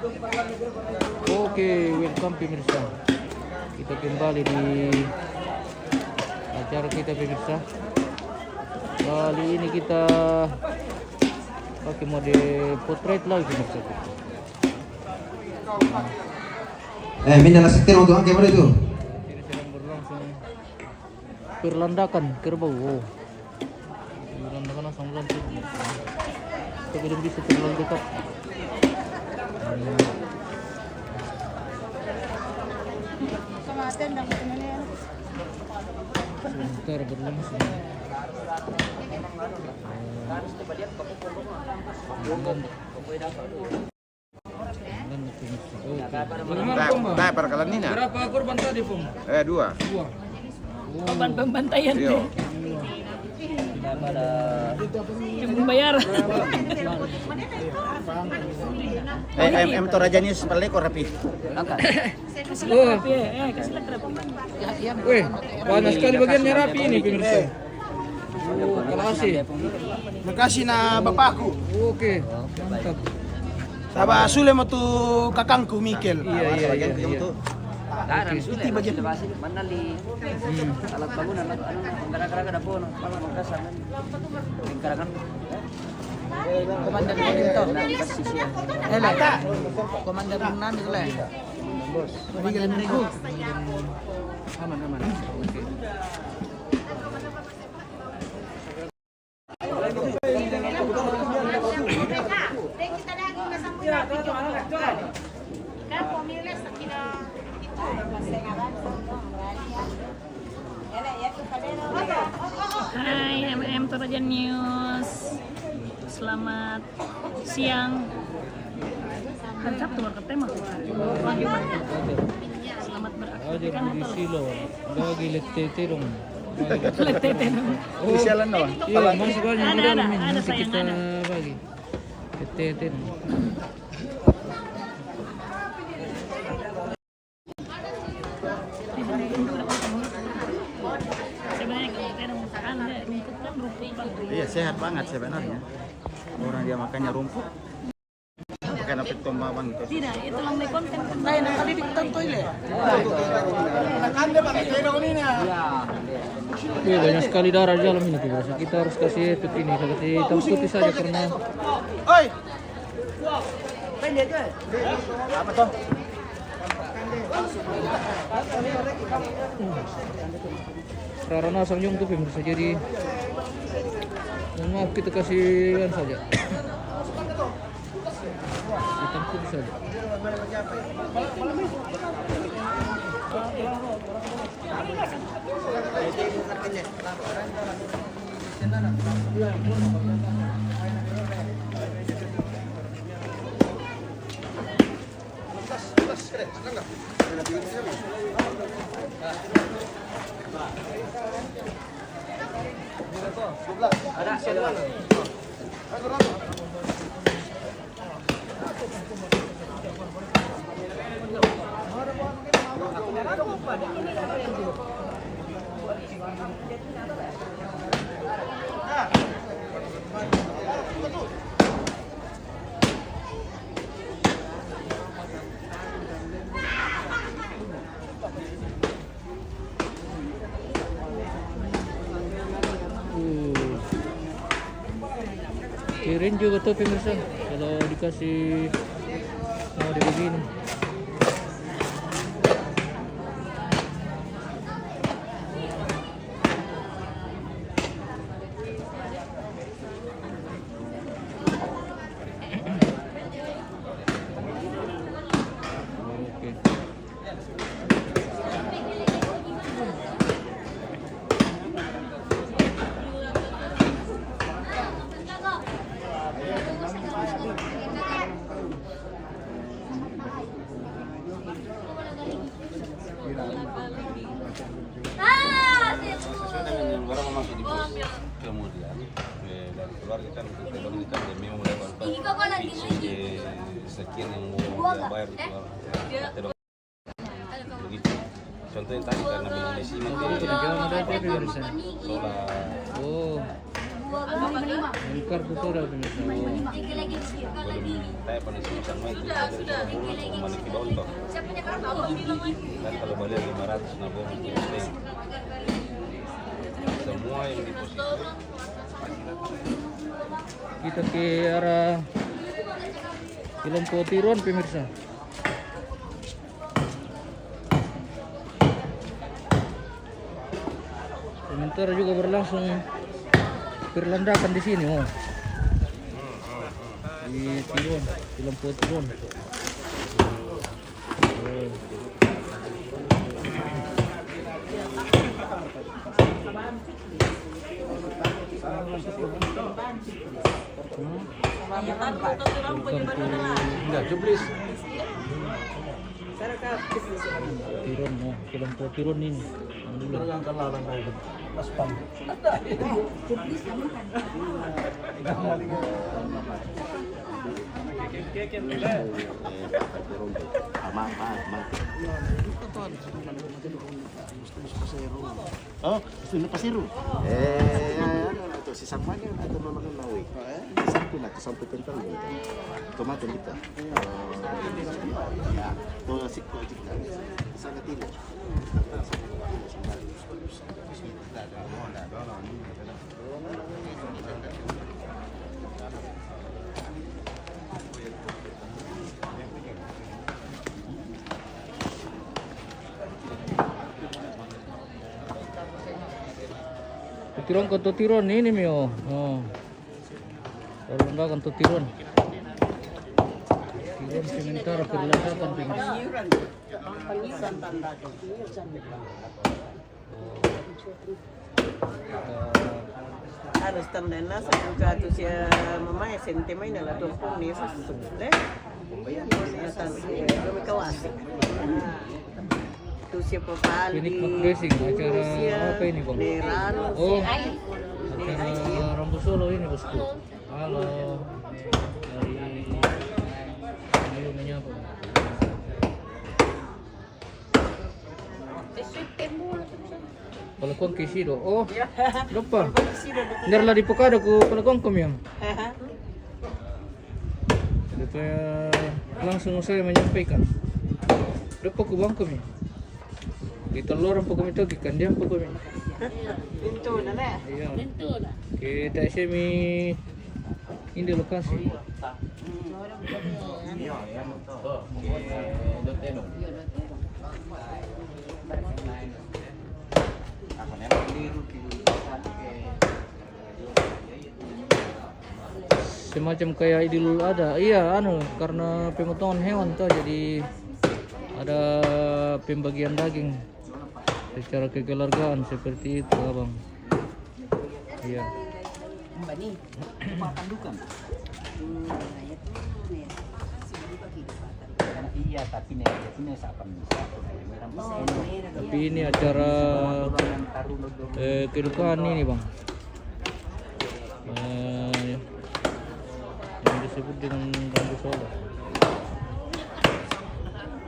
Oke, welcome pemirsa. Kita kembali di acara kita pemirsa. Kali ini kita pakai mode portrait lagi pemirsa. Minta sektor untuk angka mana itu? Ini sedang berlangsung perlandakan kerbau. Oh. Perlandakan langsung lanjut. Kita belum bisa terlalu dekat. Sebentar berlangsung. Nah, perkalian ini. Berapa korban tadi, Pom? 2. Korban pembantaian Iya. Membayar. Em to raja ni sepalik or rapi. Oh, Kasih rapi. weh, banyak sekali bagiannya rapi ini pemirsa. Oh, makasih. Makasih na bapakku. Oke, mantap. Saba sule mo tu kakangku Mikel. Iya. Daran sulit bagian manali alat bangunan kadang-kadang ada pun malah Makassar kadang-kadang komandan itu komandan nan itu lah komandan Rego aman oke. Hai MM Toraja News. Selamat siang. Hari Sabtu berketema. Selamat Ajar beraktivitas. di silo. Lagi letete dong. Letete dong. Oh, Sialan no. iya, masih banyak di dalam ini. ada, Nanti sayang, kita ada. bagi. Letete dong. Sebenarnya kalau kita ada masakan rumput kan rumput banget. Iya, sehat banget sebenarnya. Orang dia makannya rumput. Bukan apa tombawan gitu. Tidak, itu lambai konten kan. Kali di toilet. Iya, banyak sekali darah di dalam ini pemirsa. Kita harus kasih tut ini, kasih hitam putih saja karena Oi. Apa toh? Rarana sangjung tuh pemirsa. Jadi mohon maaf kita kasihkan saja. Hitam putih saja. Kirain juga tuh pemirsa kalau dikasih mau begini. Oke. Orang masuk di pos, kemudian dari keluarga kan kita kan demi mulai di sekian yang mau dia bayar begitu. Contohnya tadi karena belum isi mati solar. Oh, Angkar tuh sudah pemirsa. Belum tayo pa na isang may kumalaki doon to. Dan kalau balik 500 na buong penting. Semua yang di posisi Kita ke arah Film Potiron pemirsa. Sementara juga berlangsung perlandakan di sini, oh. Di Tiron, Film Potiron. Oh. Enggak, jublis. Tiron, oh, Film Potiron ini. Yang kalalang kayo. Paspam. Oh, sudah pasir. Ano to si Sampanya atau memang nawi? Sampai nak sampai tentang itu. Tomato kita. Ya, to si ko kita. Sana tidak. Tiron kan Tiron ini mio. Oh. Perlandakan Tiron. Tiron sementara perlandakan pemirsa. Harus tandana sa kung siya mamaya sentimay na latupong niya sa susunod. Kami kawasi. Ito siya papali. Ini dressing acara apa ini bang? Nerano. Oh, acara Rambu Solo ini bosku. Halo. Ayo menyapa. Palakong kisido. Oh, lupa. Ndarlah di Pokado ko palakong kami yang. Supaya langsung saya menyampaikan. Lupa ko bang kami. Di telur po kami to, gikandian po kami. Pinto na na. Iya. Kita semi ini lokasi. Semacam kayak Idul Adha. Iya, karena pemotongan hewan tuh jadi ada pembagian daging secara kekeluargaan seperti itu, abang. Iya. Iya, tapi nih sapan bisa. Tapi ini acara kedukaan ini, bang. Yang disebut dengan Rambu Solo.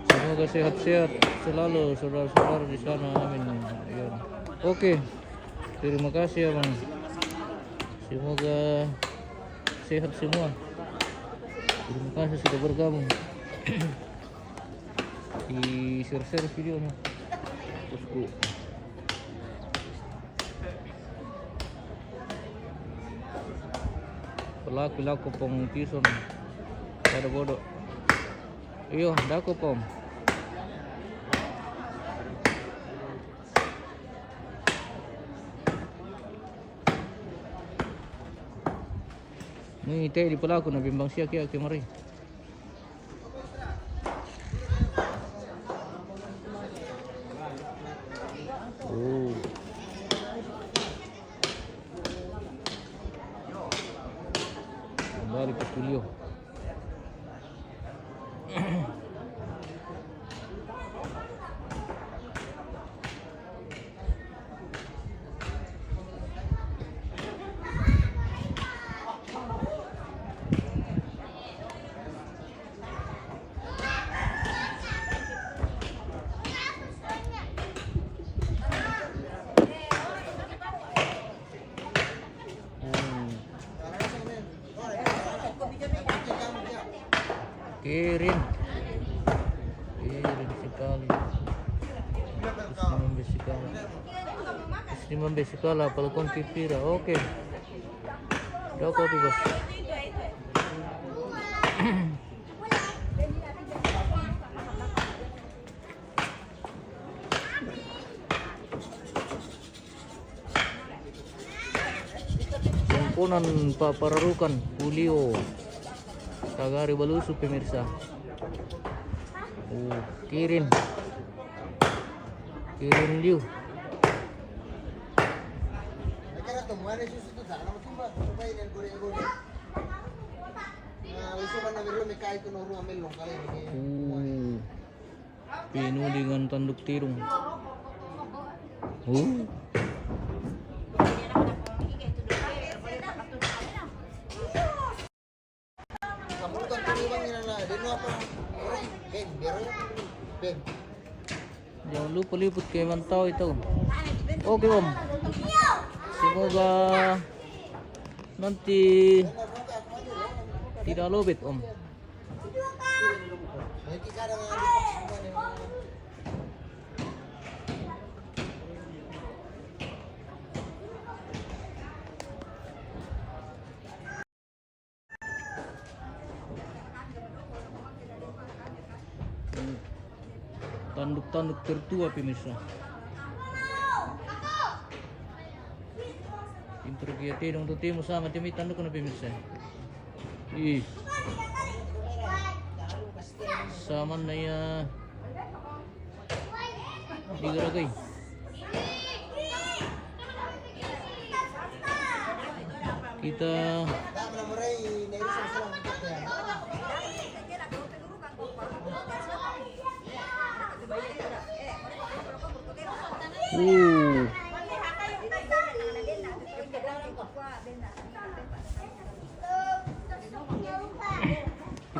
Semoga sehat-sehat selalu saudara-saudara di sana, amin. Ya. Oke, terima kasih ya bang. Semoga sehat semua. Terima kasih sudah bergabung di share videonya, bosku. Pelaku pong pison pada bodoh. Iyo, dako pom. Ni teh di pelaku na bimbang siya kaya kemari. Oh. Kembali ke studio. Kirin sekali. 15 sekali palukon pipira. Oke. Udah kopi bos. Kumpulan papararukan Julio Tagari Balusu pemirsa. Kirin Liu. Penuh dengan tanduk tirung. Jangan lupa liput ke mantau itu. Oke om. Semoga nanti tidak lobet om. Tanduk-tanduk tertua pemirsa. Intergiate dong tuh tim sama tim tanduk na pemirsa. Ih. Sama na ya. Digaragay. Kita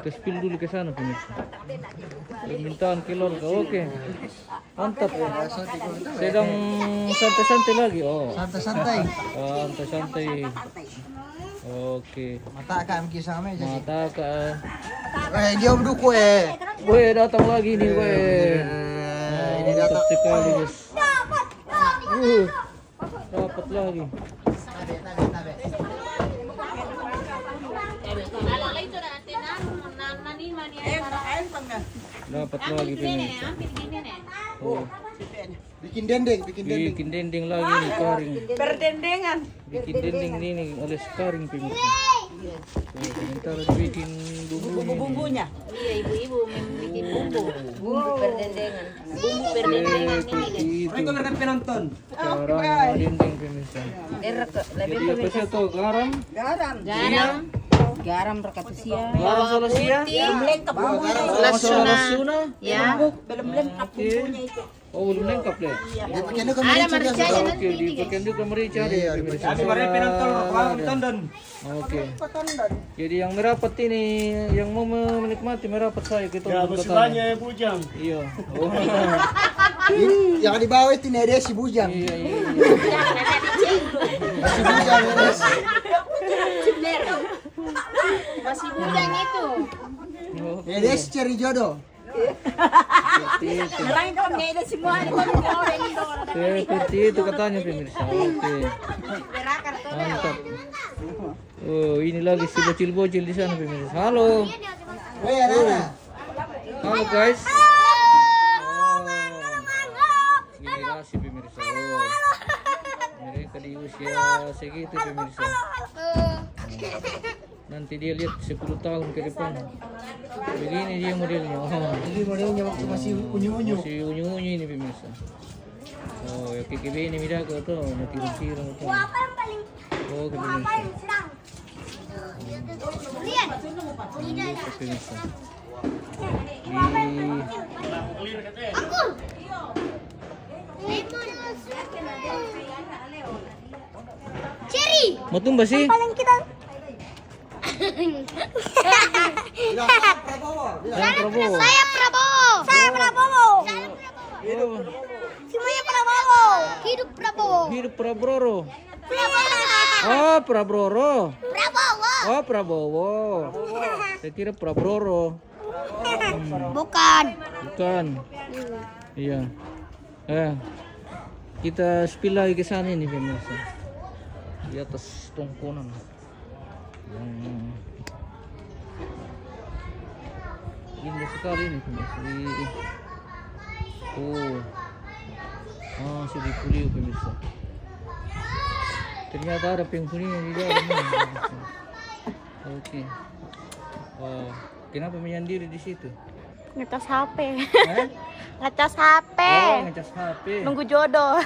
kita spill dulu ke sana pemirsa. Permintaan kilor ka. Oke. Mantap. Sedang santai-santai lagi. Oh. Santai-santai. Santai-santai. Oke. Mata ka ang kisame jadi. Mata ka. Dia duko Gue datang lagi nih gue. Ini datang sekali guys. Dapat lagi. Dapat lagi pemirsa. Bikin dendeng. Bikin dendeng lagi nih karing. Berdendengan. Bikin dendeng ini oleh karing pemirsa. Sebentar bikin Bumbu-bumbunya. Iya, ibu-ibu bikin bumbu berdendengan. Bumbu berdendengan ini. Mereka kan penonton. cara dendeng pemirsa. Lebih Jadi apa sih tuh garam? garam rakapusia. Garam solosia? Lengkap bumbunya. Lasuna? Ya. Belum lengkap bumbunya itu. Oh belum lengkap deh. Ada mericanya Oke, dipakai juga merica deh pemirsa. Tonton. Oke. Jadi yang merapat ini, yang mau menikmati merapat saya kita. Ya, banyak ya bujang. Iya. Oh. Yang di bawah itu ada si bujang. Iya. Si bujang Nedes. Masih bujang itu. Nedes cari jodoh. Orang itu nggak ada semua di orang itu. Seperti itu katanya pemirsa. Oke. Mantap. Oh, ini lagi si bocil-bocil di sana pemirsa. Halo. Weh, Nana. Halo guys. Generasi pemirsa. Oh. Mereka di usia segitu pemirsa. Nanti dia lihat 10 tahun ke depan. Begini dia modelnya. Oh. Jadi modelnya waktu masih unyu-unyu. Masih unyu-unyu ini pemirsa. Oh, ya kayak ini mida ko to, natirong-tirong to. Oh, pemirsa. Pemirsa. Cherry. Mau tumba sih? Paling kita. Prabowo. Saya Prabowo. Saya Prabowo. Oh, Semuanya Prabowo. Hidup Prabowo. hidup Prabowo. Prabowo. Oh, Prabowo. Prabowo. Oh, Prabowo. Saya kira Prabowo. Bukan. Bukan. Iya. Kita spill lagi ke sana nih pemirsa. Di atas tongkonan. Yang indah sekali nih pemirsa. Sudah Puliu pemirsa. Ternyata ada penghuni yang di dalam nih, pemirsa. Oke. Kenapa menyendiri di situ? Ngecas HP. Eh? Ngecas HP. Ngecas HP. Nunggu jodoh.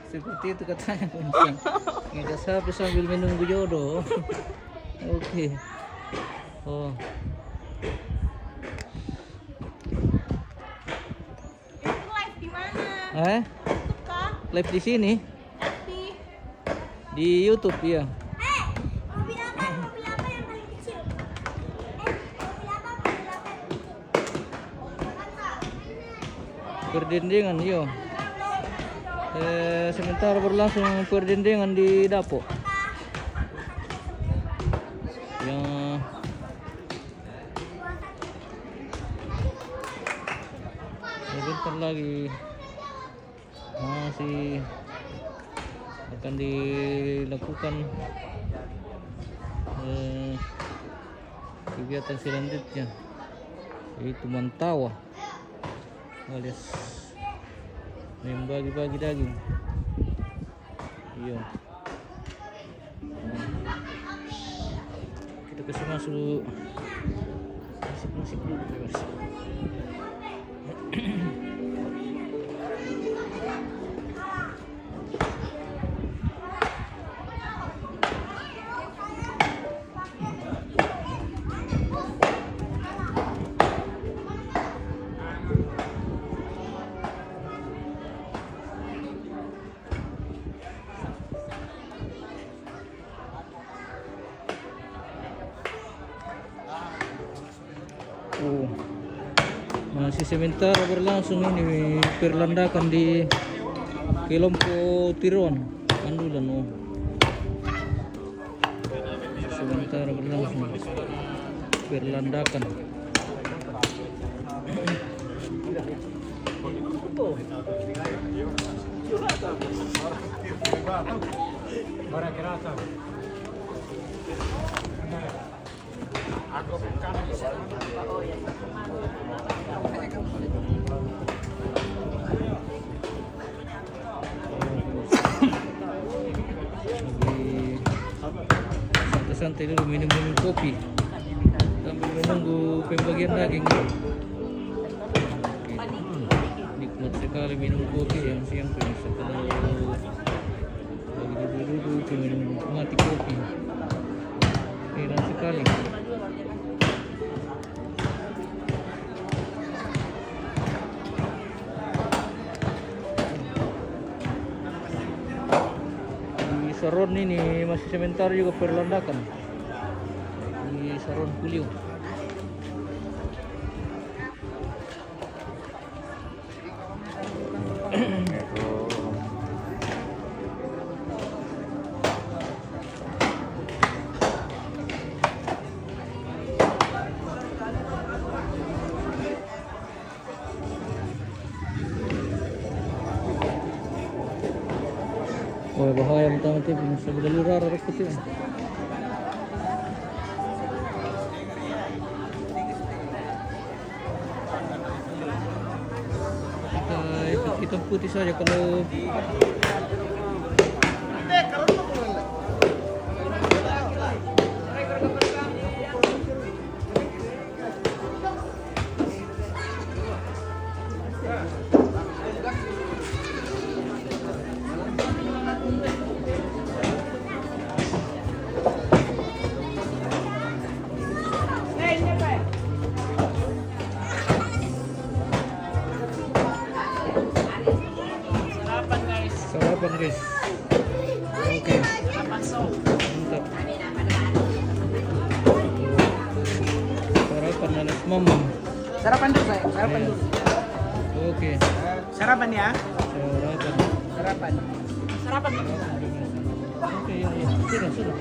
Seperti itu katanya pemirsa. Ngecas HP sambil menunggu jodoh. Oke. Live di mana? Live di sini? Di YouTube ya. Mobil apa yang paling kecil? Mobil apa Perdendengan yo. Sementara berlangsung perdendengan di Dapo. Yang sebentar lagi masih akan dilakukan kegiatan selanjutnya, yaitu mantawa alias membagi-bagi daging. Iya. Kita kasih masuk nasib dulu guys. Masih sementara berlangsung ini perlandakan di Kelompo Tiron Kandulan. Sementara berlangsung perlandakan. Santai dulu, minum kopi sambil menunggu pembagian daging. Nikmat sekali minum kopi yang siang pemirsa. Kalau lagi duduk menikmati kopi, enak sekali. Saron ini masih sementara juga perlandakan di Saron Puliu. Wah, bahaya mati bisa berlurar rakut ya. Kita ikut hitam putih saja kalau sarapan guys. Oke. Mantap. Sarapan anak mama. Sarapan dulu, sayang. Sarapan dulu. Oke. Sarapan ya. Sarapan. Sarapan. Sarapan. Oke, ya. Sudah.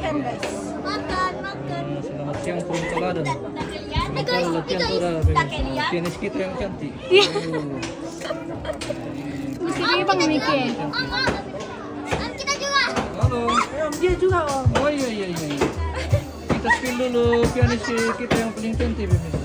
makan guys. Makan. Selamat siang Purun Teladan. Sementara latihan tuh udah tenis kita yang cantik. Mesti bang Miki. Kita juga. Halo. Dia juga om. Oh iya. Kita spill dulu pianis kita yang paling cantik pemirsa.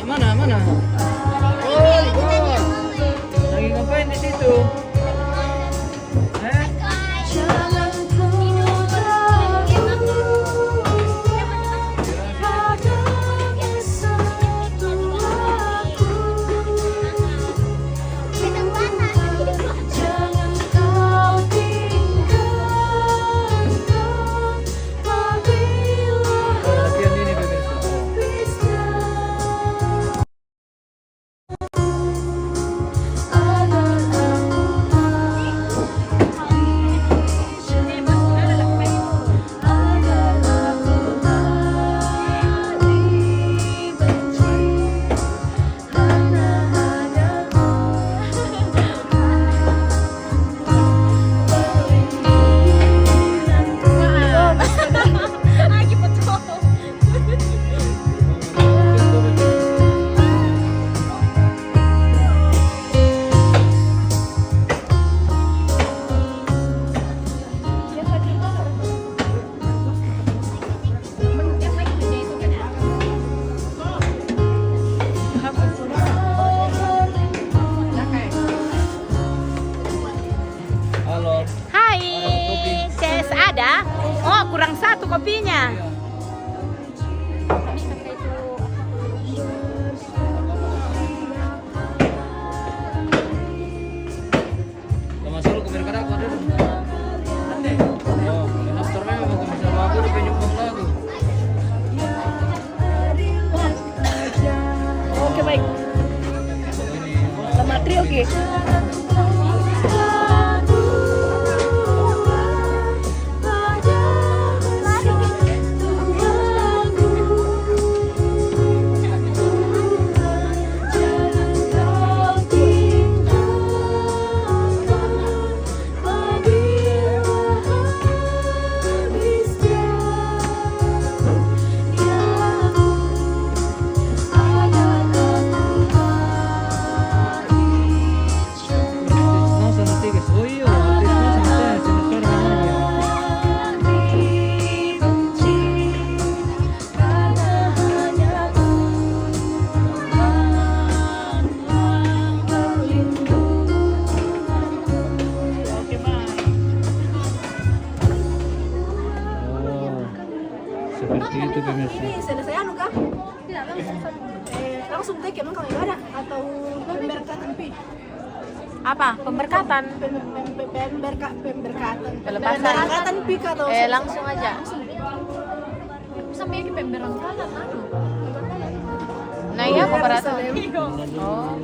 Mana? Oh, lagi ngapain di situ? kurang satu kopinya. Masuk ke berkara aku ada. Oh, daftarnya mau bisa lagu udah penyumbang lagu. Oke baik. Sama trio oke. Seperti itu pemirsa. Selesai anu kah? Tidak langsung. Langsung take emang kalau ada atau pemberkatan pi? Apa? Pemberkatan? Pemberkatan pi atau Langsung aja. Sampai ke pemberkatan anu. Nah iya pemberkatan. Oh.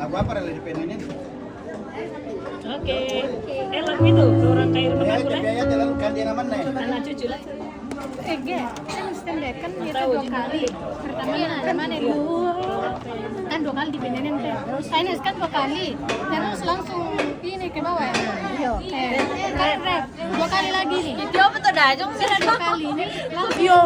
Lagu apa rela di pengennya? Oke. Lagu itu orang kaya rumah Ya, boleh. biaya jalan kan dia namanya. Anak cucu lah. Kan stand kan kita 2 kali. Pertama mana itu? Kan 2 kali dibenerin teh. Terus Ines kan 2 kali. Terus langsung ini ke bawah ya. Kan rep. 2 kali lagi nih. Itu apa tuh dajong sih? 2 kali ini langsung. Yo,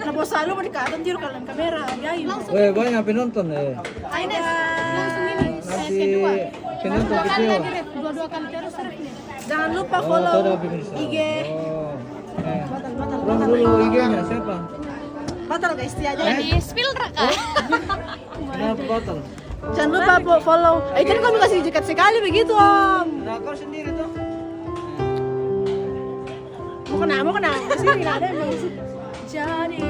na bos selalu mau dikatakan tiru kalian kamera. Ya, Langsung Banyak penonton Ines langsung ini. Nanti Kedua. penonton 2 kali video. lagi rep. 2 kali terus rep nih. Jangan lupa Oh, follow itu ada pemirsa. IG. Oh. Ulang dulu IG-nya siapa? Batal guys, dia aja. Di spill raka. Kenapa batal? Jangan lupa follow. Kan kami kasih dekat sekali begitu om. Nah, kau sendiri tuh. Mau kena. Di sini nggak ada yang mau. Jadi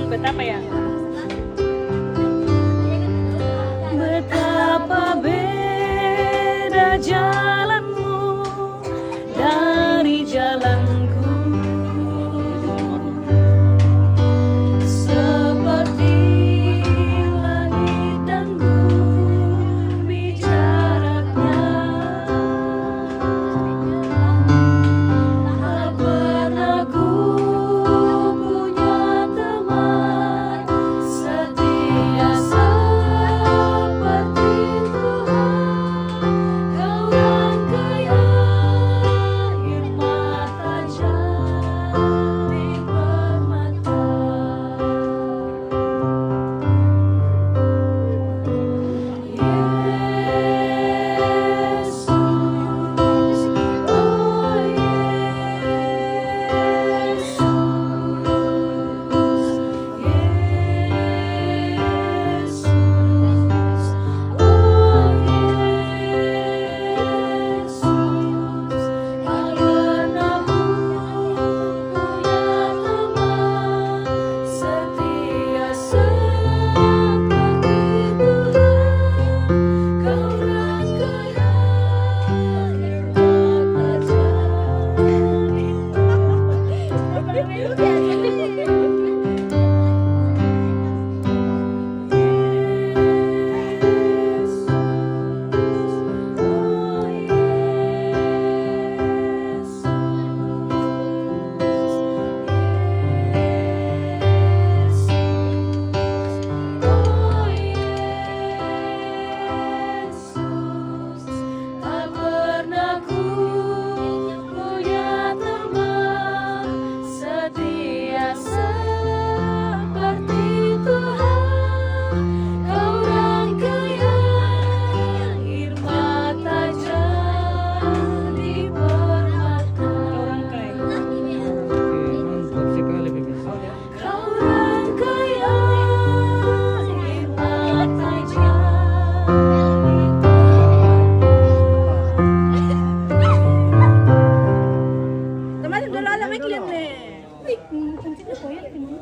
Betapa ya? Betapa beda jalanmu dari jalanku, seperti langit dan bumi jaraknya. Tak pernah ku punya teman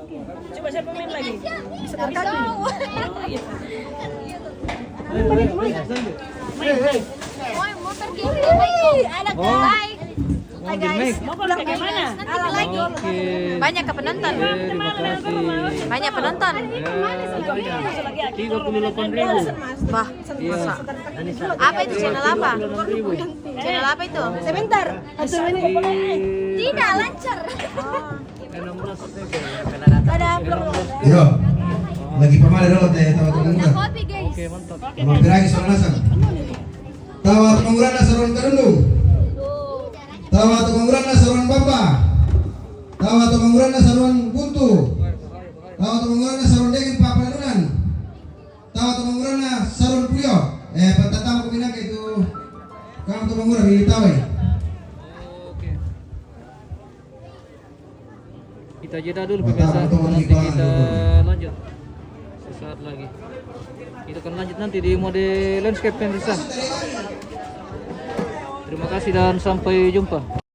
Coba siapa main lagi? Bisa begitu. Oh iya. Mau pergi ke baik. Oh, guys. Mau pulang ke mana? Oke. Banyak ke penonton. Terima kasih. Banyak penonton. Ya, 38.000. Wah, Iya. apa itu channel apa? 36.000. Channel apa itu? Sebentar. Tidak lancar. 16. Yo. Lagi pamali dulu teh tawa tunggu. Kopi guys. Oke, mantap. Abang geragi soal nasan. Tawa penguran nasaron kadundung. Tawa penguran nasaron bamba. Tawa penguran nasaron buntu. Tawa penguran nasaron dengin papalunan. Tawa penguran nasaron puyo. Patatama ko pinaka itu. Kamu penguran di tawai. Oke. Kita jeda dulu pemirsa, nanti kita lanjut sesaat lagi. Kita akan lanjut nanti di mode landscape pemirsa. Terima kasih dan sampai jumpa.